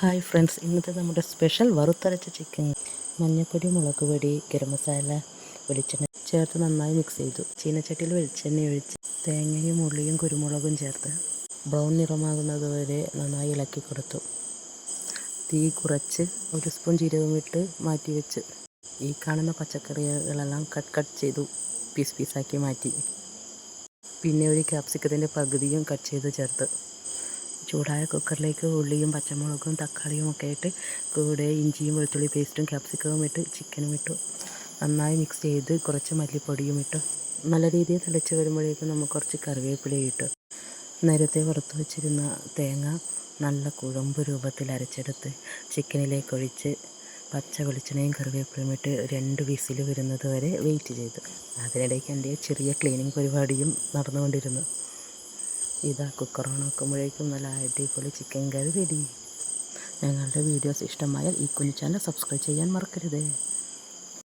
Hi friends, ഇന്നത്തെ നമ്മുടെ special വറുത്തരച്ച ചിക്കൻ. മഞ്ഞൾപ്പൊടി, മുളക് പൊടി, ഗരം മസാല, വെളിച്ചെണ്ണ ചേർത്ത് നന്നായി മിക്സ് ചെയ്തു. ചീനച്ചട്ടിയിൽ വെളിച്ചെണ്ണ ഒഴിച്ച് തേങ്ങയും ഉള്ളിയും കുരുമുളകും ചേർത്ത് ബ്രൗൺ നിറമാകുന്നത് വരെ നന്നായി ഇളക്കി കൊടുത്തു. തീ കുറച്ച് 1 സ്പൂൺ ജീരകമിട്ട് മാറ്റി വെച്ച് ഈ കാണുന്ന പച്ചക്കറികളെല്ലാം കട്ട് ചെയ്തു പീസാക്കി മാറ്റി. പിന്നെ ഒരു ക്യാപ്സിക്കത്തിൻ്റെ പകുതിയും കട്ട് ചെയ്ത് ചേർത്ത് ചൂടായ കുക്കറിലേക്ക് ഉള്ളിയും പച്ചമുളകും തക്കാളിയും ഒക്കെ ഇട്ട് കൂടെ ഇഞ്ചിയും വെളുത്തുള്ളി പേസ്റ്റും ക്യാപ്സിക്കവും ഇട്ട് ചിക്കനും ഇട്ടു. നന്നായി മിക്സ് ചെയ്ത് കുറച്ച് മല്ലിപ്പൊടിയും ഇട്ടു. നല്ല രീതിയിൽ തിളച്ച് വരുമ്പോഴേക്കും നമുക്ക് കുറച്ച് കറിവേപ്പിലയും ഇട്ടു. നേരത്തെ വറുത്ത് വെച്ചിരുന്ന തേങ്ങ നല്ല കുഴമ്പ് രൂപത്തിൽ അരച്ചെടുത്ത് ചിക്കനിലേക്ക് ഒഴിച്ച് പച്ച വെളിച്ചെണ്ണയും കറിവേപ്പിലയും ഇട്ട് 2 വിസിൽ വരുന്നത് വരെ വെയിറ്റ് ചെയ്തു. അതിനിടയ്ക്ക് എൻ്റെ ചെറിയ ക്ലീനിങ് പരിപാടിയും നടന്നുകൊണ്ടിരുന്നു. ഇതാ കുക്കർ ഓണാക്കുമ്പോഴേക്കും നല്ല അടിപൊളി ചിക്കൻ കറി റെഡി. ഞങ്ങളുടെ വീഡിയോസ് ഇഷ്ടമായാൽ ഈ കുഞ്ഞു ചാനൽ സബ്സ്ക്രൈബ് ചെയ്യാൻ മറക്കരുത്.